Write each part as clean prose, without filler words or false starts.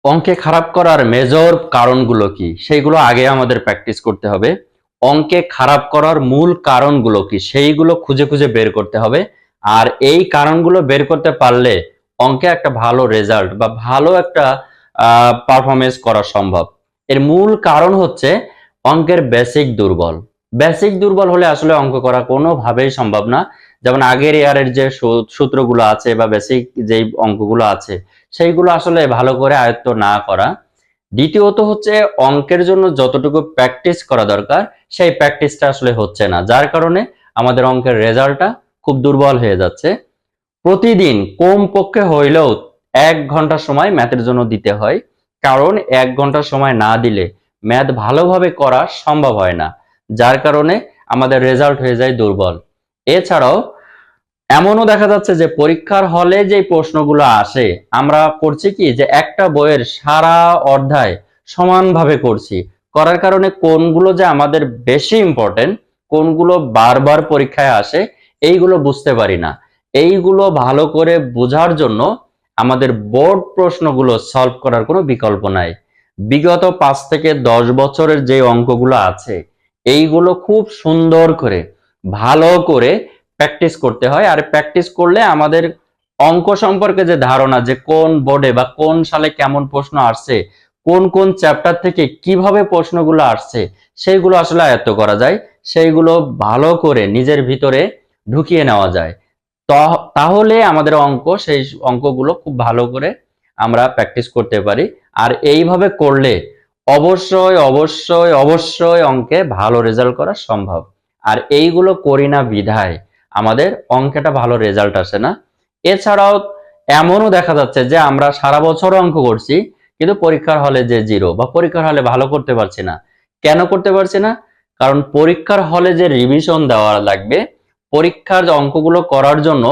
অঙ্কে খারাপ করার মেজর কারণগুলো কি সেইগুলো আগে আমাদের প্র্যাকটিস করতে হবে। অঙ্কে খারাপ করার মূল কারণগুলো কি সেইগুলো খুঁজে খুঁজে বের করতে হবে। আর এই কারণগুলো বের করতে পারলে অঙ্কে একটা ভালো রেজাল্ট বা ভালো একটা পারফরমেন্স করা সম্ভব। এর মূল কারণ হচ্ছে অঙ্কের বেসিক দুর্বল হলে আসলে অঙ্ক করা কোনোভাবেই সম্ভব না। যেমন আগের ইয়ারের যে সূত্রগুলো আছে বা বেসিক যেই অঙ্কগুলো আছে সেইগুলো আসলে ভালো করে আয়ত্ত না করা। দ্বিতীয়ত হচ্ছে অঙ্কের জন্য যতটুকু প্র্যাকটিস করা দরকার সেই প্র্যাকটিসটা আসলে হচ্ছে না, যার কারণে আমাদের অঙ্কের রেজাল্টটা খুব দুর্বল হয়ে যাচ্ছে। প্রতিদিন কমপক্ষে হইলেও 1 ঘন্টা সময় ম্যাথের জন্য দিতে হয়, কারণ 1 ঘন্টা সময় না দিলে ম্যাথ ভালোভাবে করা সম্ভব হয় না, যার কারণে আমাদের রেজাল্ট হয়ে যায় দুর্বল। এছাড়াও এমনও দেখা যাচ্ছে যে পরীক্ষার হলে যে প্রশ্নগুলো আসে আমরা করছি কি যে একটা বইয়ের সারা অধ্যায় সমানভাবে করছি, করার কারণে কোনগুলো যে আমাদের বেশি ইম্পর্টেন্ট, কোনগুলো বারবার পরীক্ষায় আসে এইগুলো বুঝতে পারি না। এইগুলো ভালো করে বোঝার জন্য আমাদের বোর্ড প্রশ্নগুলো সলভ করার কোনো বিকল্প নাই। বিগত 5 থেকে 10 বছরের যে অঙ্কগুলো আছে এইগুলো খুব সুন্দর করে ভালো করে প্র্যাকটিস করতে হয়। আর প্র্যাকটিস করলে আমাদের অঙ্ক সম্পর্কে যে ধারণা, যে কোন বোর্ডে বা কোন সালে কেমন প্রশ্ন আসছে, কোন কোন চ্যাপ্টার থেকে কিভাবে প্রশ্নগুলো আসছে সেইগুলো আসলে আয়ত্ত করা যায়, সেইগুলো ভালো করে নিজের ভিতরে ঢুকিয়ে নেওয়া যায়। তাহলে আমাদের সেই অঙ্কগুলো খুব ভালো করে আমরা প্র্যাকটিস করতে পারি। আর এইভাবে করলে অবশ্যই অবশ্যই অবশ্যই অঙ্কে ভালো রেজাল্ট করা সম্ভব। আর এইগুলো করি না বিধায় আমাদের অঙ্কেটা ভালো রেজাল্ট আসে না। এছাড়াও এমনও দেখা যাচ্ছে যে আমরা সারা বছর অঙ্ক করছি কিন্তু পরীক্ষার হলে যে জিরো বা পরীক্ষার হলে ভালো করতে পারছি না। কেন করতে পারছি না? কারণ পরীক্ষার হলে যে রিভিশন দেওয়া লাগবে, পরীক্ষার অঙ্কগুলো করার জন্য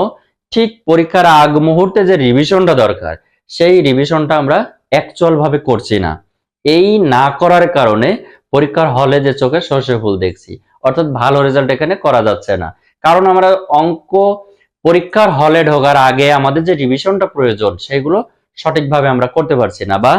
ঠিক পরীক্ষার আগ মুহূর্তে যে রিভিশনটা দরকার সেই রিভিশনটা আমরা অ্যাকচুয়াল ভাবে করছি না। এই না করার কারণে পরীক্ষার হলে যে চোখে সর্ষে ফুল দেখছি, অর্থাৎ ভালো রেজাল্ট এখানে করা যাচ্ছে না। কারণ আমরা অঙ্ক পরীক্ষার হলে ঢোকার আগে আমাদের যে রিভিশনটা প্রয়োজন সেগুলো সঠিকভাবে আমরা করতে পারছি না, বা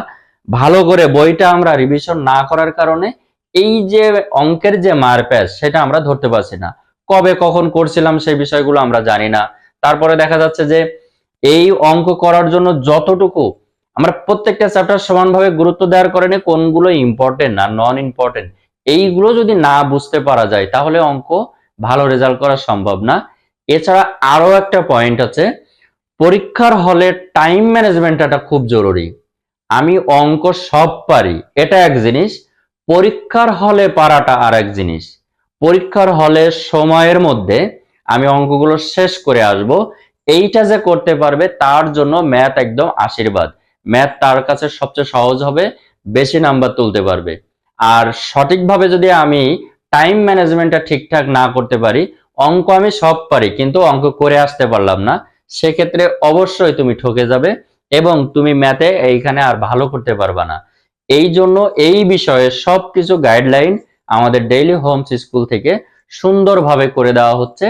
ভালো করে বইটা আমরা রিভিশন না করার কারণে এই যে অঙ্কের যে মারপ্যাচ সেটা আমরা ধরতে পারছি না। কবে কখন করছিলাম সেই বিষয়গুলো আমরা জানি না। তারপরে দেখা যাচ্ছে যে এই অঙ্ক করার জন্য যতটুকু আমরা প্রত্যেকটা চ্যাপ্টার সমানভাবে গুরুত্ব দেওয়ার কারণে কোনগুলো ইম্পর্টেন্ট না নন ইম্পর্টেন্ট এইগুলো যদি না বুঝতে পারা যায় তাহলে অঙ্ক ভালো রেজাল্ট করা সম্ভব না। এছাড়া আরো একটা পয়েন্ট আছে, পরীক্ষার হলে টাইম ম্যানেজমেন্টটা খুব জরুরি। আমি অঙ্ক সব পারি এটা এক জিনিস, পরীক্ষার হলে পারাটা আর এক জিনিস। পরীক্ষার হলে সময়ের মধ্যে আমি অঙ্কগুলো শেষ করে আসব, এইটা যে করতে পারবে তার জন্য ম্যাথ একদম আশীর্বাদ। ম্যাথ তার কাছে সবচেয়ে সহজ হবে, বেশি নাম্বার তুলতে পারবে। আর সঠিকভাবে যদি আমি টাইম ম্যানেজমেন্টটা ঠিকঠাক না করতে পারি, অঙ্ক আমি সব পারি কিন্তু অঙ্ক করে আসতে পারলাম না, সেক্ষেত্রে অবশ্যই তুমি ঠকে যাবে এবং তুমি ম্যাথে এইখানে আর ভালো করতে পারবা না। এই জন্য এই বিষয়ে সবকিছু গাইডলাইন আমাদের ডেইলি হোমস স্কুল থেকে সুন্দরভাবে করে দেওয়া হচ্ছে।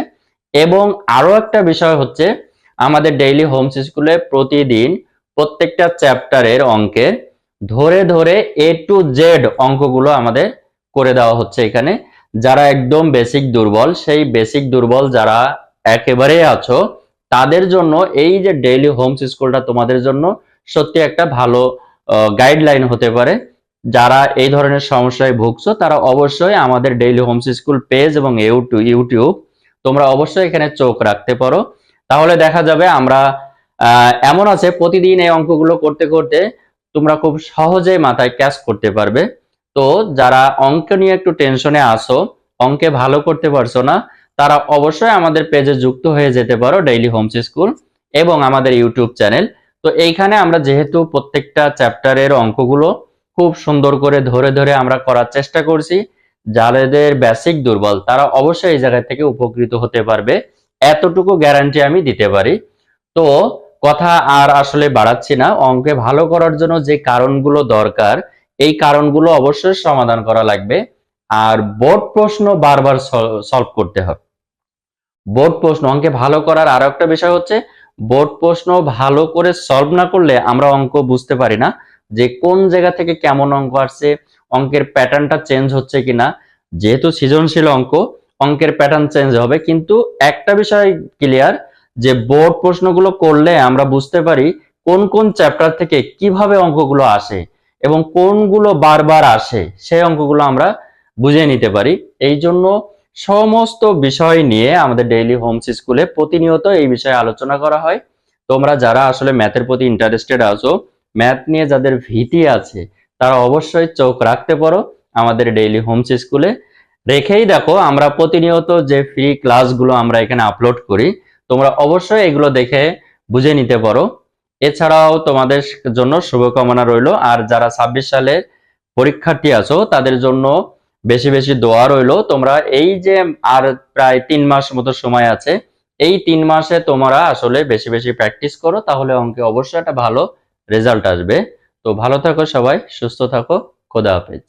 এবং আরো একটা বিষয় হচ্ছে, আমাদের ডেইলি হোমস স্কুলে প্রতিদিন প্রত্যেকটা চ্যাপ্টারের অঙ্কের ধরে ধরে A to Z অঙ্কগুলো আমাদের করে দেওয়া হচ্ছে এখানে। যারা একদম বেসিক দুর্বল, সেই বেসিক দুর্বল যারা একেবারে আছো তাদের জন্য এই যে ডেইলি হোমস স্কুলটা তোমাদের জন্য সত্যি একটা ভালো গাইডলাইন হতে পারে। যারা এই ধরনের সমস্যায় ভুগছো তারা অবশ্যই আমাদের ডেইলি হোমস স্কুল পেজ এবং ইউটিউব তোমরা অবশ্যই এখানে চোখ রাখতে পারো। তাহলে দেখা যাবে আমরা এমন আছে প্রতিদিন এই অঙ্কগুলো করতে করতে তোমরা খুব সহজে মাথায় ক্যাচ করতে পারবে। তো যারা অঙ্ক নিয়ে একটু টেনশনে আসো, অঙ্কে ভালো করতে পারছো না, তারা অবশ্যই আমাদের পেজে যুক্ত হয়ে যেতে পারো, ডেইলি হোমস স্কুল এবং আমাদের ইউটিউব চ্যানেল। তো এইখানে আমরা যেহেতু প্রত্যেকটা চ্যাপ্টারের অঙ্কগুলো খুব সুন্দর করে ধরে ধরে আমরা করার চেষ্টা করছি, যাদের বেসিক দুর্বল তারা অবশ্যই এই জায়গা থেকে উপকৃত হতে পারবে, এতটুকু গ্যারান্টি আমি দিতে পারি। তো কথা আর আসলে বাড়াচ্ছি না, অঙ্কে ভালো করার জন্য যে কারণগুলো দরকার এই কারণগুলো অবশ্যই সমাধান করা লাগবে। আর বোর্ড প্রশ্ন বারবার সলভ করতে হবে। বোর্ড প্রশ্ন অঙ্কে ভালো করার আরো একটা বিষয় হচ্ছে, বোর্ড প্রশ্ন ভালো করে সলভ না করলে আমরা অঙ্ক বুঝতে পারি না, যে কোন জায়গা থেকে কেমন অঙ্ক আসছে, অঙ্কের প্যাটার্নটা চেঞ্জ হচ্ছে কিনা। যেহেতু সৃজনশীল অঙ্ক, অঙ্কের প্যাটার্ন চেঞ্জ হবে, কিন্তু একটা বিষয় ক্লিয়ার যে বোর্ড প্রশ্নগুলো করলে আমরা বুঝতে পারি কোন কোন চ্যাপ্টার থেকে কিভাবে অঙ্কগুলো আসে এবং কোনগুলো বারবার আসে, সেই অঙ্কগুলো আমরা বুঝে নিতে পারি। এই জন্য সমস্ত বিষয় নিয়ে আমাদের ডেইলি হোমস স্কুলে প্রতিনিয়ত এই বিষয়ে আলোচনা করা হয়। তোমরা যারা আসলে ম্যাথের প্রতি ইন্টারেস্টেড আছো, ম্যাথ নিয়ে যাদের ভীতি আছে, তারা অবশ্যই চোখ রাখতে পারো আমাদের ডেইলি হোমস স্কুলে। রেখেই দেখো আমরা প্রতিনিয়ত যে ফ্রি ক্লাসগুলো আমরা এখানে আপলোড করি, তোমরা অবশ্যই এগুলো দেখে বুঝে নিতে পারো। এছাড়াও তোমাদের জন্য শুভকামনা রইলো। আর যারা 26 সালের পরীক্ষার্থী আছো তাদের জন্য বেশি বেশি দোয়া রইলো। তোমরা এই যে আর প্রায় 3 মাস মতো সময় আছে, এই 3 মাসে তোমরা আসলে বেশি বেশি প্র্যাকটিস করো, তাহলে অঙ্কে অবশ্যই একটা ভালো রেজাল্ট আসবে। তো ভালো থাকো সবাই, সুস্থ থাকো, খোদা হাফেজ।